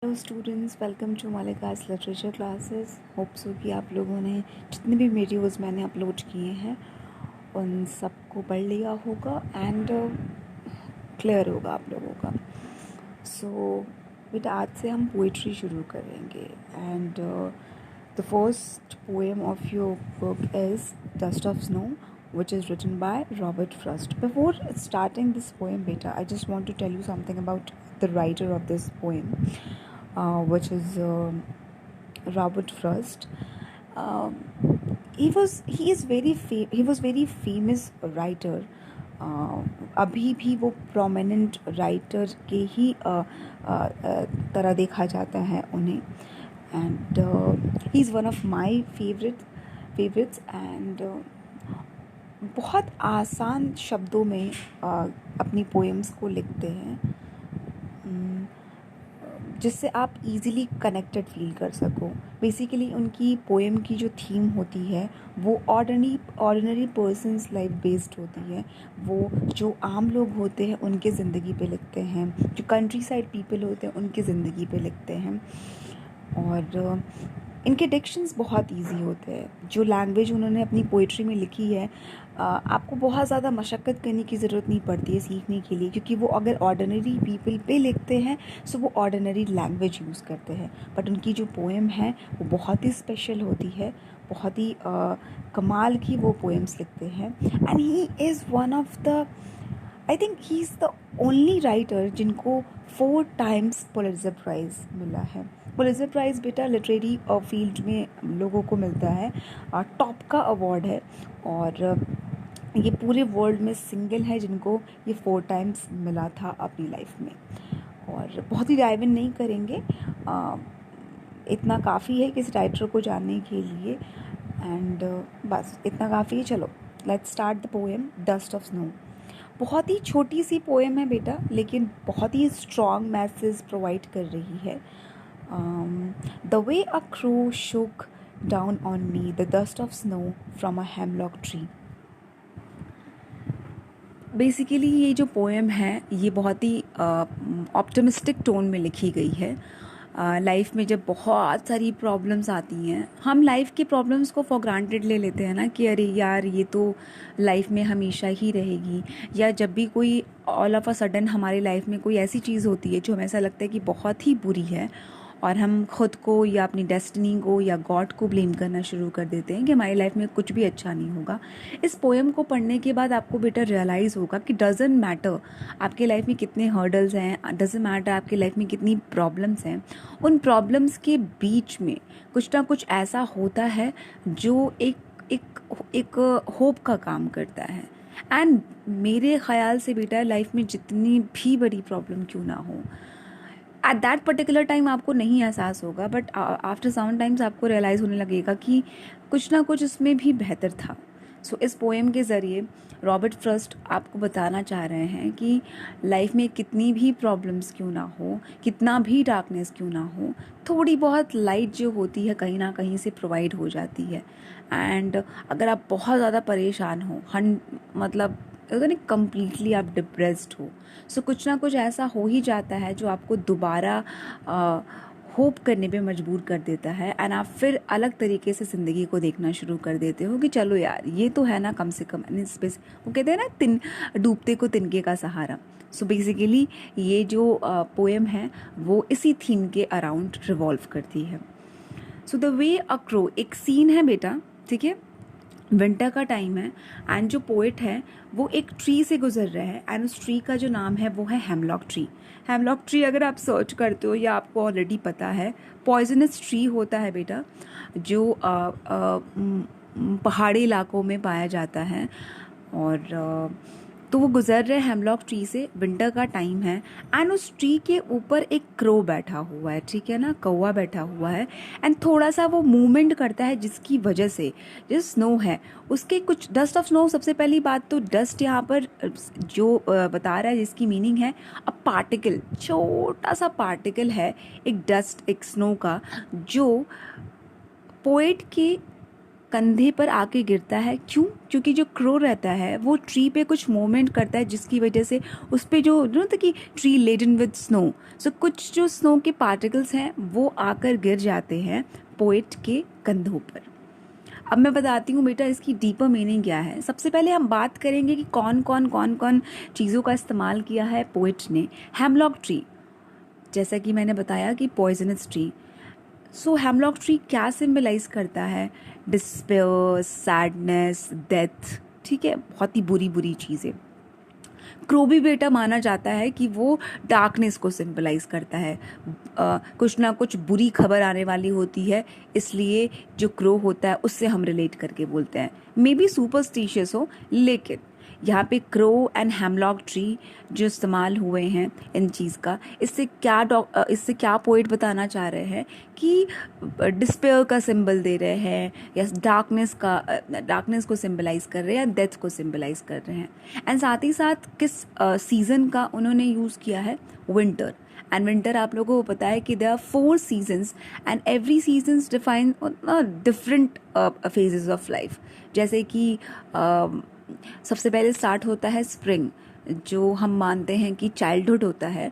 Hello students, welcome to Malika's literature classes. Hope so कि आप लोगों ने जितने भी वीडियोस मैंने अपलोड किए हैं उन सबको पढ़ लिया होगा एंड क्लियर होगा आप लोगों का। सो बेटा, आज से हम पोइट्री शुरू करेंगे and the first poem of your book is dust of snow which is written by Robert Frost. Before starting this poem, beta, I just want to tell you something about the writer of this poem, which is Robert Frost. Um, he was very famous writer. अभी भी वो prominent writer के ही तरह देखा जाता है उन्हें and he is one of my favourites and बहुत आसान शब्दों में अपनी पोएम्स को लिखते हैं जिससे आप इजीली कनेक्टेड फील कर सको। बेसिकली उनकी पोएम की जो थीम होती है वो ऑर्डिनरी पर्सन्स लाइफ बेस्ड होती है। वो जो आम लोग होते हैं उनके ज़िंदगी पे लिखते हैं, जो कंट्री साइड पीपल होते हैं उनकी ज़िंदगी पे लिखते हैं। और इनके डिक्शंस बहुत इजी होते हैं। जो लैंग्वेज उन्होंने अपनी पोइट्री में लिखी है आपको बहुत ज़्यादा मशक्क़त करने की ज़रूरत नहीं पड़ती है सीखने के लिए, क्योंकि वो अगर ऑर्डिनरी पीपल पे लिखते हैं सो वो ऑर्डिनरी लैंग्वेज यूज़ करते हैं। बट उनकी जो पोएम है वो बहुत ही स्पेशल होती है, बहुत ही कमाल की वो पोएम्स लिखते हैं। And he is one of the, I think he is the only writer जिनको 4 टाइम्स पुलित्ज़र प्राइज़ मिला है। पुलित्ज़र प्राइज़ बेटा लिटरेरी फील्ड में लोगों को मिलता है, टॉप का अवार्ड है और ये पूरे वर्ल्ड में सिंगल है जिनको ये 4 टाइम्स मिला था अपनी लाइफ में। और बहुत ही डाइव इन नहीं करेंगे, इतना काफ़ी है किसी राइटर को जानने के लिए एंड बस इतना काफ़ी है। चलो let's start the poem dust of snow. बहुत ही छोटी सी पोएम है बेटा, लेकिन बहुत ही स्ट्रॉन्ग मैसेज प्रोवाइड कर रही है। The way a crow shook down on me the dust of snow from a hemlock tree. Basically ये जो पोएम है ये बहुत ही ऑप्टिमिस्टिक टोन में लिखी गई है। लाइफ में जब बहुत सारी प्रॉब्लम्स आती हैं, हम लाइफ के प्रॉब्लम्स को फॉर ग्रांटेड ले लेते हैं ना कि अरे यार ये तो लाइफ में हमेशा ही रहेगी। या जब भी कोई ऑल ऑफ अ सडन हमारी लाइफ में कोई ऐसी चीज़ होती है जो हमें ऐसा लगता है कि बहुत ही बुरी है और हम खुद को या अपनी डेस्टिनी को या गॉड को ब्लेम करना शुरू कर देते हैं कि हमारी लाइफ में कुछ भी अच्छा नहीं होगा। इस पोएम को पढ़ने के बाद आपको बेटर रियलाइज़ होगा कि डजेंट मैटर आपके लाइफ में कितने हर्डल्स हैं, डजेंट मैटर आपके लाइफ में कितनी प्रॉब्लम्स हैं, उन प्रॉब्लम्स के बीच में कुछ ना कुछ ऐसा होता है जो एक होप का काम करता है। एंड मेरे ख्याल से बेटा लाइफ में जितनी भी बड़ी प्रॉब्लम क्यों ना हो, एट दैट पर्टिकुलर टाइम आपको नहीं एहसास होगा, बट आफ्टर सम टाइम्स आपको रियलाइज़ होने लगेगा कि कुछ ना कुछ इसमें भी बेहतर था। सो इस पोएम के ज़रिए रॉबर्ट फ्रॉस्ट आपको बताना चाह रहे हैं कि लाइफ में कितनी भी प्रॉब्लम्स क्यों ना हो, कितना भी डार्कनेस क्यों ना हो, थोड़ी बहुत लाइट जो होती है कहीं ना कहीं से प्रोवाइड हो जाती है। एंड अगर आप बहुत ज़्यादा परेशान हो, मतलब होता नहीं कम्प्लीटली आप डिप्रेस्ड हो, सो कुछ ना कुछ ऐसा हो ही जाता है जो आपको दोबारा होप करने पे मजबूर कर देता है एंड आप फिर अलग तरीके से ज़िंदगी को देखना शुरू कर देते हो कि चलो यार ये तो है ना, कम से कम इस पे वो कहते हैं ना डूबते को तिनके का सहारा। सो बेसिकली ये जो पोएम है वो इसी थीम के अराउंड रिवॉल्व करती है। So the way a crow, एक सीन है बेटा, ठीक है, विंटर का टाइम है एंड जो पोएट है वो एक ट्री से गुजर रहा है एंड उस ट्री का जो नाम है वो है हेमलॉक ट्री। हेमलॉक ट्री अगर आप सर्च करते हो या आपको ऑलरेडी पता है, पॉइजनस ट्री होता है बेटा जो पहाड़ी इलाकों में पाया जाता है। और तो वो गुजर रहे हेमलॉक ट्री से, विंटर का टाइम है एंड उस ट्री के ऊपर एक क्रो बैठा हुआ है, ठीक है ना, कौवा बैठा हुआ है एंड थोड़ा सा वो मूवमेंट करता है जिसकी वजह से जो स्नो है उसके कुछ डस्ट ऑफ स्नो। सबसे पहली बात तो डस्ट यहाँ पर जो बता रहा है जिसकी मीनिंग है अ पार्टिकल, छोटा सा पार्टिकल है एक डस्ट एक स्नो का जो पोएट की कंधे पर आके गिरता है। क्यों? क्योंकि जो क्रो रहता है वो ट्री पे कुछ मूवमेंट करता है जिसकी वजह से उस पे जो होता कि ट्री लेडन विद स्नो, सो कुछ जो स्नो के पार्टिकल्स हैं वो आकर गिर जाते हैं पोएट के कंधों पर। अब मैं बताती हूँ बेटा इसकी डीपर मीनिंग क्या है। सबसे पहले हम बात करेंगे कि कौन कौन चीज़ों का इस्तेमाल किया है पोएट ने। हेमलॉक ट्री, जैसा कि मैंने बताया कि पॉइजनस ट्री। सो हेमलॉक ट्री क्या सिंबलाइज करता है? डिस्पेयर, सैडनेस, डेथ, ठीक है, बहुत ही बुरी बुरी चीज़ें। क्रो भी बेटा माना जाता है कि वो डार्कनेस को सिंबलाइज करता है। कुछ ना कुछ बुरी खबर आने वाली होती है, इसलिए जो क्रो होता है उससे हम रिलेट करके बोलते हैं। मे बी सुपरस्टिशियस हो, लेकिन यहाँ पे क्रो एंड हेमलॉक ट्री जो इस्तेमाल हुए हैं इन चीज़ का, इससे क्या पोइट बताना चाह रहे हैं कि डिस्पेयर का सिंबल दे रहे हैं, या डार्कनेस को सिंबलाइज कर रहे हैं, या डेथ को सिंबलाइज कर रहे हैं। एंड साथ ही साथ किस सीजन का उन्होंने यूज़ किया है? विंटर। एंड विंटर आप लोगों को पता है कि there are 4 seasons and every seasons define different phases of life. जैसे कि सबसे पहले स्टार्ट होता है स्प्रिंग, जो हम मानते हैं कि चाइल्डहुड होता है,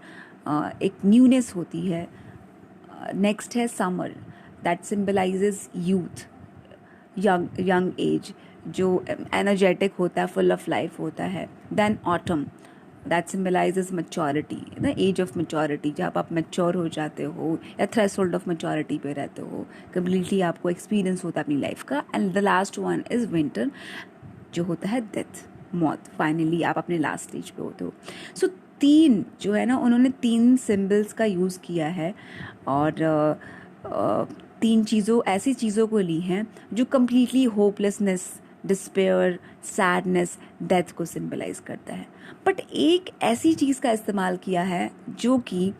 एक न्यूनेस होती है। नेक्स्ट है summer, that symbolises youth, young age, जो एनर्जेटिक होता है, फुल ऑफ लाइफ होता है। Then autumn, that symbolises maturity, the age of maturity, जब आप मैच्योर हो जाते हो या थ्रेशोल्ड ऑफ मैच्योरिटी पे रहते हो, कम्प्लीटली आपको एक्सपीरियंस होता है अपनी लाइफ का। And the last one is winter, जो होता है डेथ, मौत। फाइनली आप अपने लास्ट स्टेज पे होते हो। सो 3 जो है ना, उन्होंने 3 सिंबल्स का यूज़ किया है, और 3 ऐसी चीज़ों को ली हैं जो completely hopelessness, despair, sadness, death को सिंबलाइज करता है। बट एक ऐसी चीज़ का इस्तेमाल किया है जो कि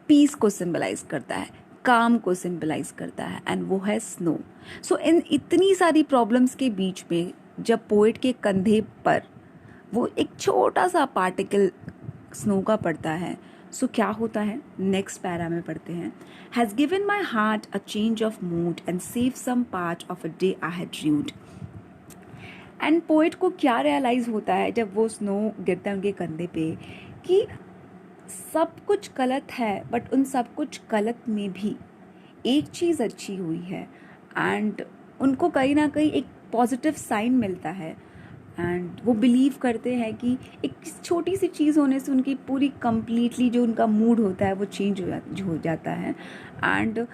पीस को सिंबलाइज करता है, काम को सिंबलाइज करता है, एंड वो है स्नो। सो इन इतनी सारी प्रॉब्लम्स के बीच में जब पोएट के कंधे पर वो एक छोटा सा पार्टिकल स्नो का पड़ता है, सो क्या होता है? नेक्स्ट पैरा में पढ़ते हैं। Has given my heart a change of mood and save some part of a day I had dreamed. And poet को क्या रियलाइज होता है जब वो स्नो गिरता है उनके कंधे पे, कि सब कुछ गलत है, बट उन सब कुछ गलत में भी एक चीज़ अच्छी हुई है, एंड उनको कहीं ना कहीं एक पॉजिटिव साइन मिलता है। एंड वो बिलीव करते हैं कि एक छोटी सी चीज़ होने से उनकी पूरी कंप्लीटली जो उनका मूड होता है वो चेंज हो जाता है। एंड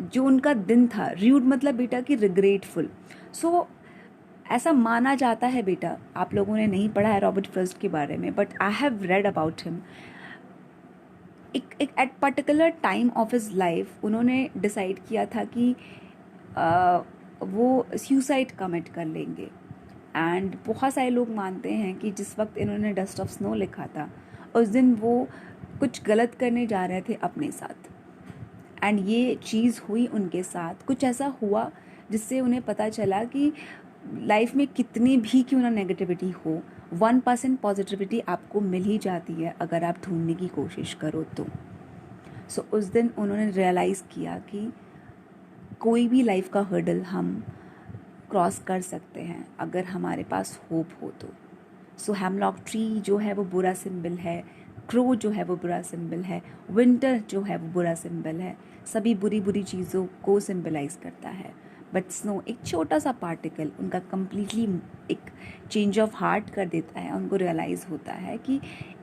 जो उनका दिन था, र्यूड मतलब बेटा कि रिग्रेटफुल। सो ऐसा माना जाता है बेटा, आप लोगों ने नहीं पढ़ा है रॉबर्ट फ्रॉस्ट के बारे में, but I have read about him. एक at particular time of his life उन्होंने डिसाइड किया था कि वो सुसाइड कमिट कर लेंगे। एंड बहुत सारे लोग मानते हैं कि जिस वक्त इन्होंने डस्ट ऑफ स्नो लिखा था, उस दिन वो कुछ गलत करने जा रहे थे अपने साथ, एंड ये चीज़ हुई उनके साथ। कुछ ऐसा हुआ जिससे उन्हें पता चला कि लाइफ में कितनी भी क्यों ना नेगेटिविटी हो, 1% पॉजिटिविटी आपको मिल ही जाती है अगर आप ढूंढने की कोशिश करो तो। सो उस दिन उन्होंने रियलाइज़ किया कि कोई भी लाइफ का हर्डल हम क्रॉस कर सकते हैं अगर हमारे पास होप हो तो। सो हेमलॉक ट्री जो है वो बुरा सिंबल है, क्रो जो है वो बुरा सिंबल है, विंटर जो है वो बुरा सिंबल है, सभी बुरी बुरी चीज़ों को सिंबलाइज करता है। बट स्नो एक छोटा सा पार्टिकल उनका कम्प्लीटली एक चेंज ऑफ हार्ट कर देता है। उनको रियलाइज़ होता है कि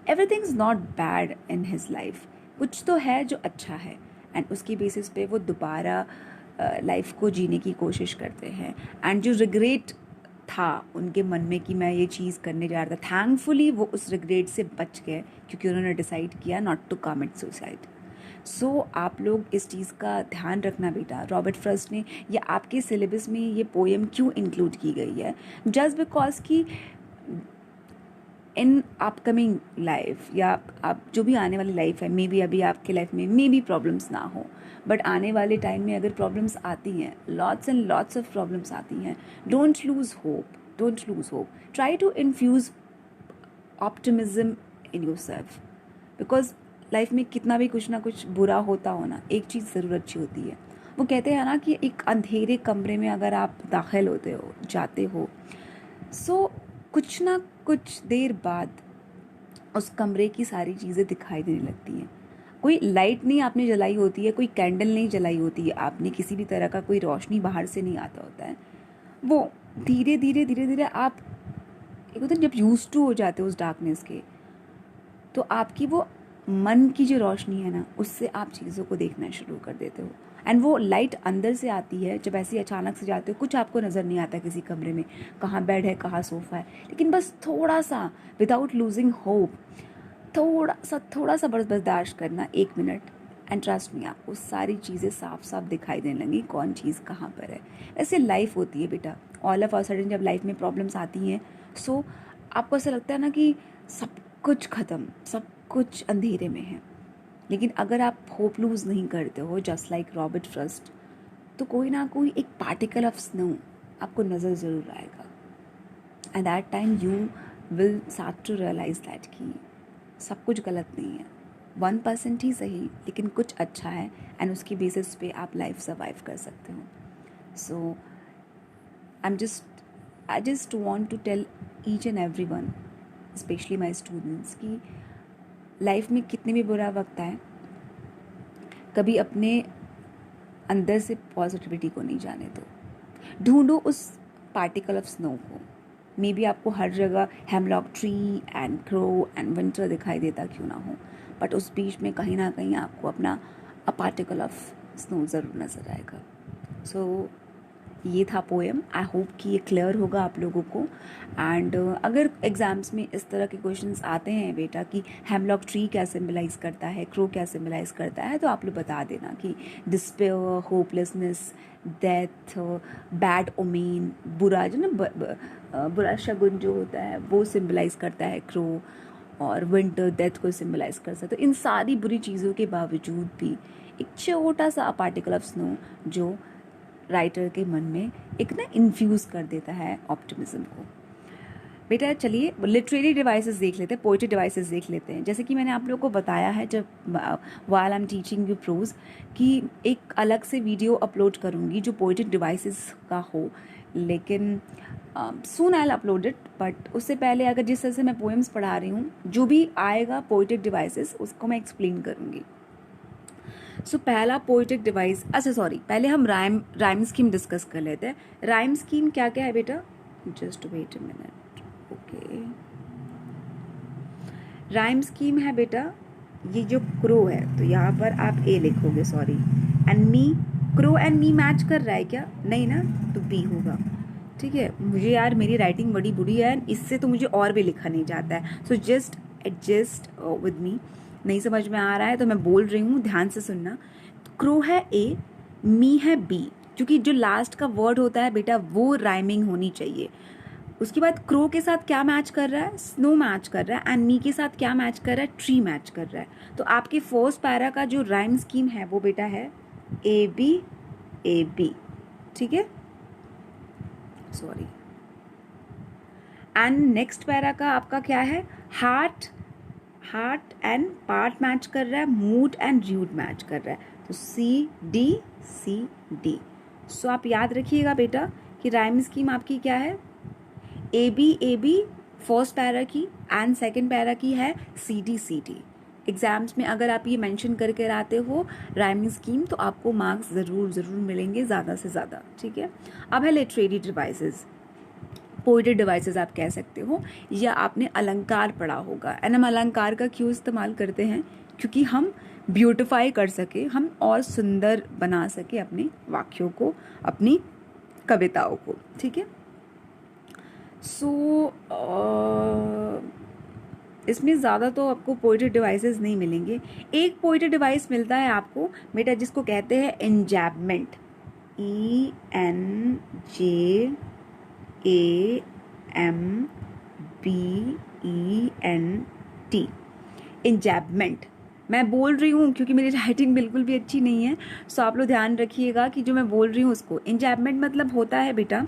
everything is not bad in his life, कुछ तो है जो अच्छा है, एंड उसकी बेसिस पे वो दोबारा लाइफ को जीने की कोशिश करते हैं। एंड जो रिग्रेट था उनके मन में कि मैं ये चीज़ करने जा रहा था, थैंकफुली वो उस रिग्रेट से बच गए क्योंकि उन्होंने डिसाइड किया नॉट टू कमिट सुसाइड। सो आप लोग इस चीज़ का ध्यान रखना बेटा, रॉबर्ट फ्रॉस्ट ने या आपके सिलेबस में ये पोएम क्यों इंक्लूड की गई है? जस्ट बिकॉज कि इन अपकमिंग लाइफ या आप जो भी आने वाली लाइफ है, मे बी अभी आपके लाइफ में मे बी प्रॉब्लम्स ना हो, बट आने वाले टाइम में अगर प्रॉब्लम्स आती हैं, lots and lots of problems आती हैं, don't lose hope, try to infuse optimism in yourself. Because life में कितना भी कुछ ना कुछ बुरा होता हो ना, एक चीज़ ज़रूर अच्छी होती है, वो कहते हैं ना कि एक अंधेरे कमरे में अगर आप दाखिल होते हो, जाते हो, सो कुछ ना कुछ देर बाद उस कमरे की सारी चीज़ें दिखाई देने लगती हैं। कोई लाइट नहीं आपने जलाई होती है, कोई कैंडल नहीं जलाई होती है आपने, किसी भी तरह का कोई रोशनी बाहर से नहीं आता होता है। वो धीरे धीरे आप एक होता है जब यूज टू हो जाते हो उस डार्कनेस के, तो आपकी वो मन की जो रोशनी है ना, उससे आप चीज़ों को देखना शुरू कर देते हो। एंड वो लाइट अंदर से आती है जब ऐसे अचानक से जाते हो, कुछ आपको नज़र नहीं आता किसी कमरे में, कहाँ बेड है, कहाँ सोफ़ा है, लेकिन बस थोड़ा सा विदाउट लूजिंग होप, थोड़ा सा बस बर्दाश्त करना, 1 मिनट, एंड ट्रस्ट मी, आपको सारी चीज़ें साफ साफ दिखाई देने लगेंगी कौन चीज़ कहाँ पर है। ऐसे लाइफ होती है बेटा, ऑल ऑफ अ सडन जब लाइफ में प्रॉब्लम्स आती हैं, सो आपको ऐसा लगता है ना कि सब कुछ ख़त्म, सब कुछ अंधेरे में है। लेकिन अगर आप होप लूज़ नहीं करते हो, जस्ट लाइक रॉबर्ट फ्रॉस्ट, तो कोई ना कोई एक पार्टिकल ऑफ स्नो आपको नज़र ज़रूर आएगा। And that time you will start to realise that कि सब कुछ गलत नहीं है, 1% ही सही, लेकिन कुछ अच्छा है, एंड उसकी बेसिस पे आप लाइफ सर्वाइव कर सकते हो। So I just want to tell each and every one, especially my students, कि लाइफ में कितने भी बुरा वक्त आए, कभी अपने अंदर से पॉजिटिविटी को नहीं जाने दो। ढूंढो उस पार्टिकल ऑफ स्नो को। मे बी आपको हर जगह hemlock tree and crow and winter दिखाई देता क्यों ना हो, बट उस बीच में कहीं ना कहीं आपको अपना अ पार्टिकल ऑफ स्नो ज़रूर नज़र आएगा। सो ये था पोएम। आई होप कि ये क्लियर होगा आप लोगों को। एंड अगर एग्ज़ाम्स में इस तरह के क्वेश्चंस आते हैं बेटा कि हेमलॉक ट्री क्या सिंबलाइज़ करता है, क्रो क्या सिंबलाइज़ करता है, तो आप लोग बता देना कि despair, hopelessness, death, bad omen, बुरा जो ना बुरा शगुन जो होता है वो सिंबलाइज़ करता है क्रो, और विंटर डेथ को सिंबलाइज़ कर सकते। तो इन सारी बुरी चीज़ों के बावजूद भी एक छोटा सा पार्टिकल ऑफ स्नो जो राइटर के मन में एक ना इन्फ्यूज़ कर देता है ऑप्टिमिज्म को। बेटा चलिए लिटरेरी डिवाइसेस देख लेते हैं, पोएट्री डिवाइसेस देख लेते हैं। जैसे कि मैंने आप लोगों को बताया है जब while I am teaching you prose, कि एक अलग से वीडियो अपलोड करूँगी जो पोएट्री डिवाइसेस का हो, लेकिन soon I will upload it. But उससे पहले अगर जिस तरह से मैं पोएम्स पढ़ा रही हूँ, जो भी आएगा पोएट्रिक डिवाइसेस उसको मैं एक्सप्लेन करूँगी। सो पहला पोएटिक डिवाइस, अच्छा सॉरी, पहले हम राइम स्कीम डिस्कस कर लेते हैं। राइम स्कीम क्या क्या है बेटा, just wait a minute, okay. Rhyme scheme है बेटा, ये जो क्रो है तो यहाँ पर आप ए लिखोगे, sorry, and me, crow and me match कर रहा है क्या, नहीं ना, तो बी होगा। ठीक है, मुझे यार मेरी राइटिंग बड़ी बुरी है, इससे तो मुझे और भी लिखा नहीं जाता है, so just adjust with me. नहीं समझ में आ रहा है तो मैं बोल रही हूँ, ध्यान से सुनना। क्रो है ए, मी है बी, क्योंकि जो लास्ट का वर्ड होता है बेटा वो राइमिंग होनी चाहिए। उसके बाद क्रो के साथ क्या मैच कर रहा है, स्नो मैच कर रहा है, एंड मी के साथ क्या मैच कर रहा है, ट्री मैच कर रहा है। तो आपके फर्स्ट पैरा का जो राइम स्कीम है वो बेटा है ए बी, ठीक है, सॉरी। एंड नेक्स्ट पैरा का आपका क्या है, हार्ट एंड पार्ट मैच कर रहा है, मूड एंड रूट मैच कर रहा है, तो सी डी। सो आप याद रखिएगा बेटा कि राइम स्कीम आपकी क्या है, ए बी फर्स्ट पैरा की, एंड सेकंड पैरा की है सी डी। एग्जाम्स में अगर आप ये मेंशन करके आते हो राइमिंग स्कीम, तो आपको मार्क्स ज़रूर मिलेंगे, ज़्यादा से ज़्यादा, ठीक है। अब है लिटरेरी डिवाइसेस, पोएट्री डिवाइसेस आप कह सकते हो, या आपने अलंकार पढ़ा होगा। एंड हम अलंकार का क्यों इस्तेमाल करते हैं, क्योंकि हम ब्यूटिफाई कर सके, हम और सुंदर बना सके अपने वाक्यों को, अपनी कविताओं को, ठीक है। सो इसमें ज़्यादा तो आपको पोएट्री डिवाइसेस नहीं मिलेंगे। एक पोएट्री डिवाइस मिलता है आपको बेटा जिसको कहते हैं एंजैबमेंट, ENJAMBENT, एंजैबमेंट। मैं बोल रही हूँ क्योंकि मेरी राइटिंग बिल्कुल भी अच्छी नहीं है, सो आप लोग ध्यान रखिएगा कि जो मैं बोल रही हूँ उसको। एंजैबमेंट मतलब होता है बेटा,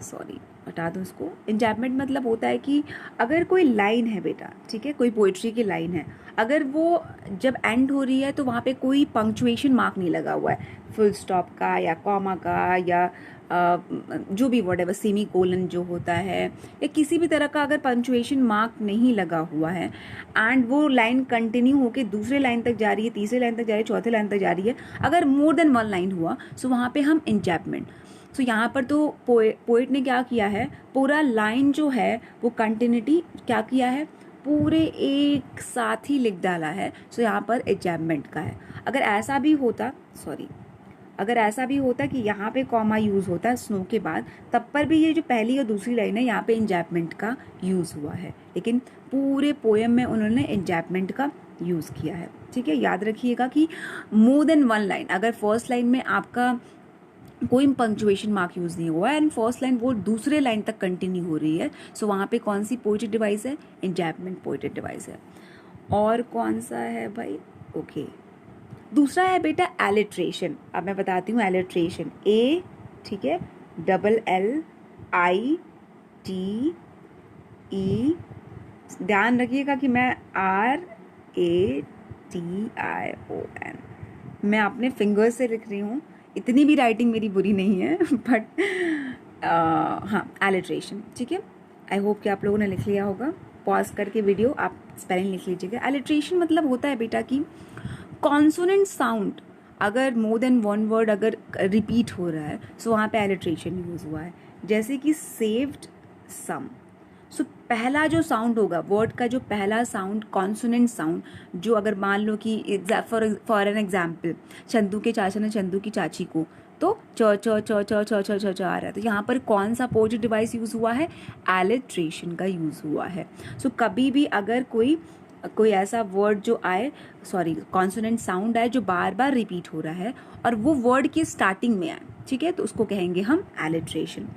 सॉरी, हटा दो इसको। इंजैपमेंट मतलब होता है कि अगर कोई लाइन है बेटा, ठीक है, कोई पोइट्री की लाइन है, अगर वो जब एंड हो रही है तो वहाँ पे कोई पंक्चुएशन मार्क नहीं लगा हुआ है, फुल स्टॉप का या कॉमा का या जो भी वर्ड है, बस सेमी कोलन जो होता है, या किसी भी तरह का अगर पंक्चुएशन मार्क नहीं लगा हुआ है, एंड वो लाइन कंटिन्यू होकर दूसरे लाइन तक जा रही है, तीसरे लाइन तक जा रही है, चौथे लाइन तक जा रही है, अगर मोर देन वन लाइन हुआ, सो वहाँ पे हम इंजैपमेंट। सो यहाँ पर तो पोइट ने क्या किया है, पूरा लाइन जो है वो कंटिन्यूटी क्या किया है, पूरे एक साथ ही लिख डाला है। सो यहाँ पर इंजैपमेंट का है। अगर ऐसा भी होता, अगर ऐसा भी होता कि यहाँ पे कॉमा यूज़ होता स्नो के बाद, तब पर भी ये जो पहली और दूसरी लाइन है यहाँ पे इंजैपमेंट का यूज़ हुआ है, लेकिन पूरे पोएम में उन्होंने इंजैपमेंट का यूज़ किया है। ठीक है, याद रखिएगा कि मोर देन वन लाइन, अगर फर्स्ट लाइन में आपका कोई पंक्चुएशन मार्क यूज़ नहीं हुआ है एंड फर्स्ट लाइन वो दूसरे लाइन तक कंटिन्यू हो रही है, सो वहाँ पे कौन सी पोएटिक डिवाइस है, इंजैपमेंट पोएटिक डिवाइस है। और कौन सा है भाई, ओके, दूसरा है बेटा एलिट्रेशन। अब मैं बताती हूँ एलिट्रेशन, ए, ठीक है, LLITE, ध्यान रखिएगा कि मैं RATION मैं अपने फिंगर से लिख रही हूँ, इतनी भी राइटिंग मेरी बुरी नहीं है, बट हाँ, एलिट्रेशन, ठीक है। आई होप कि आप लोगों ने लिख लिया होगा, पॉज करके वीडियो आप स्पेलिंग लिख लीजिएगा। एलिट्रेशन मतलब होता है बेटा कि कॉन्सोनेंट साउंड अगर मोर देन वन वर्ड अगर रिपीट हो रहा है, सो वहाँ पे एलिट्रेशन यूज़ हुआ है। जैसे कि सेव्ड सम, सो पहला जो साउंड होगा, वर्ड का जो पहला साउंड, कॉन्सोनेंट साउंड, जो अगर मान लो कि फॉर एन एग्जाम्पल, चंदू के चाचा ने चंदू की चाची को, तो च च च च च च च च आ रहा है, तो यहाँ पर कौन सा पोएटिक डिवाइस यूज़ हुआ है, एलिट्रेशन का यूज़ हुआ है। सो कभी भी अगर कोई ऐसा वर्ड जो आए, कॉन्सोनेंट साउंड आए जो बार बार रिपीट हो रहा है और वो वर्ड के स्टार्टिंग में आए, ठीक है, तो उसको कहेंगे हम एलिट्रेशन।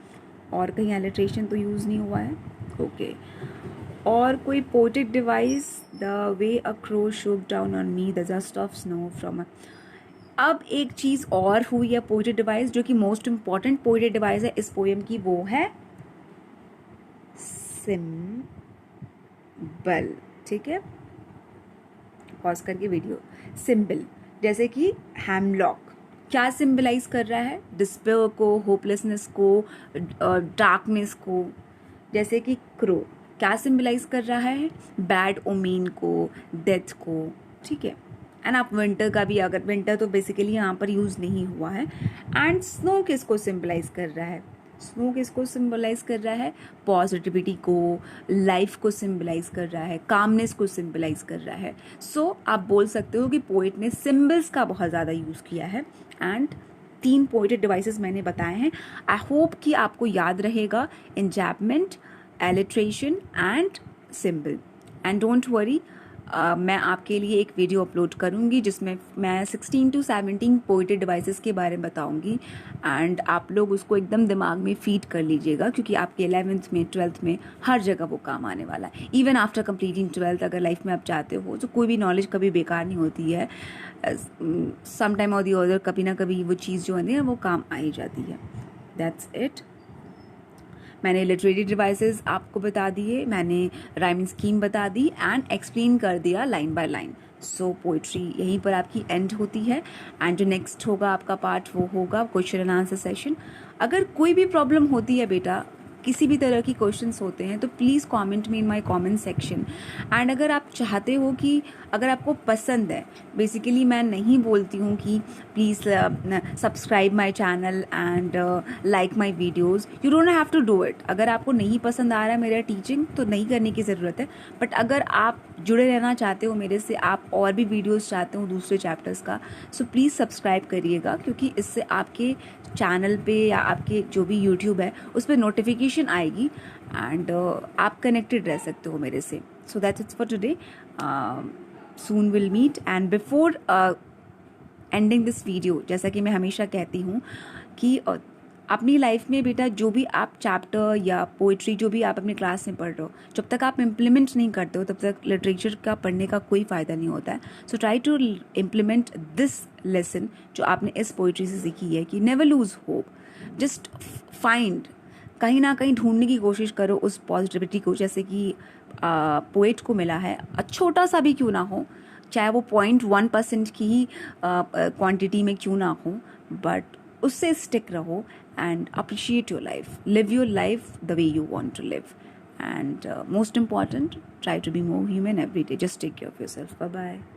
और कहीं एलिट्रेशन तो यूज़ नहीं हुआ है, ओके। और कोई poetic device, the way a crow shook down on me the just of snow from. अब एक चीज़ और हुई है पोएटिक डिवाइस, जो कि मोस्ट इम्पॉर्टेंट पोएटिक डिवाइस है इस पोएम की, वो है सिंबल, ठीक है, पॉज करके वीडियो। सिंबल, जैसे कि हैमलॉक क्या सिंबलाइज कर रहा है, डिस्पेयर को, होपलेसनेस को, डार्कनेस को। जैसे कि क्रो क्या सिंबलाइज कर रहा है, बैड ओमेन को, डेथ को, ठीक है। एंड आप विंटर का भी, अगर विंटर तो बेसिकली यहाँ पर यूज़ नहीं हुआ है। एंड स्नो किसको सिंबलाइज कर रहा है, स्नो किसको सिंबलाइज कर रहा है, पॉजिटिविटी को, लाइफ को सिंबलाइज कर रहा है, कामनेस को सिंबलाइज कर रहा है। सो आप बोल सकते हो कि पोइट ने सिंबल्स का बहुत ज़्यादा यूज़ किया है। एंड 3 पोएटिक डिवाइसेस मैंने बताए हैं। आई होप कि आपको याद रहेगा, enjambment, alliteration and symbol. And don't worry, मैं आपके लिए एक वीडियो अपलोड करूंगी जिसमें मैं 16 to 17 पोएटिक डिवाइसेस के बारे में बताऊंगी। एंड आप लोग उसको एकदम दिमाग में फीड कर लीजिएगा, क्योंकि आपके 11th में, 12th में हर जगह वो काम आने वाला है। इवन आफ्टर कंप्लीटिंग 12th अगर लाइफ में आप चाहते हो तो कोई भी नॉलेज कभी बेकार नहीं होती है, सम टाइम और दी अदर कभी ना कभी वो चीज़ जो होती है वो काम आ ही जाती है। That's it. मैंने लिटरेरी डिवाइसेस आपको बता दिए, मैंने राइमिंग स्कीम बता दी एंड एक्सप्लेन कर दिया line by line. So poetry यहीं पर आपकी एंड होती है। एंड जो नेक्स्ट होगा आपका पार्ट, वो होगा क्वेश्चन एंड आंसर सेशन। अगर कोई भी प्रॉब्लम होती है बेटा, किसी भी तरह की क्वेश्चंस होते हैं, तो please comment me in my comment section. And अगर आप चाहते हो कि, अगर आपको पसंद है, बेसिकली मैं नहीं बोलती हूँ कि please subscribe my channel and like my videos, you don't have to do it. अगर आपको नहीं पसंद आ रहा है मेरा टीचिंग तो नहीं करने की ज़रूरत है, बट अगर आप जुड़े रहना चाहते हो मेरे से, आप और भी वीडियोस चाहते हो दूसरे चैप्टर्स का, सो प्लीज़ सब्सक्राइब करिएगा, क्योंकि इससे आपके चैनल पे या आपके जो भी यूट्यूब है उस पर नोटिफिकेशन आएगी एंड आप कनेक्टेड रह सकते हो मेरे से। So that's it's for today, soon will meet. And before ending this video, जैसा कि मैं हमेशा कहती हूँ कि अपनी लाइफ में बेटा जो भी आप चैप्टर या पोइट्री जो भी आप अपनी क्लास में पढ़ रहे हो, जब तक आप इम्प्लीमेंट नहीं करते हो तब तक लिटरेचर का पढ़ने का कोई फ़ायदा नहीं होता है। So try to implement this lesson जो आपने इस पोइट्री से सीखी है, कि never lose hope, just find कहीं ना कहीं ढूंढने की कोशिश करो उस पॉजिटिविटी को, जैसे कि पोएट को मिला है, छोटा सा भी क्यों ना हो, चाहे वो 0.1% की ही क्वांटिटी में क्यों ना हो, बट उससे स्टिक रहो and appreciate your life, live your life the way you want to live, and most important, try to be more human every day. Just take care of yourself. Bye bye.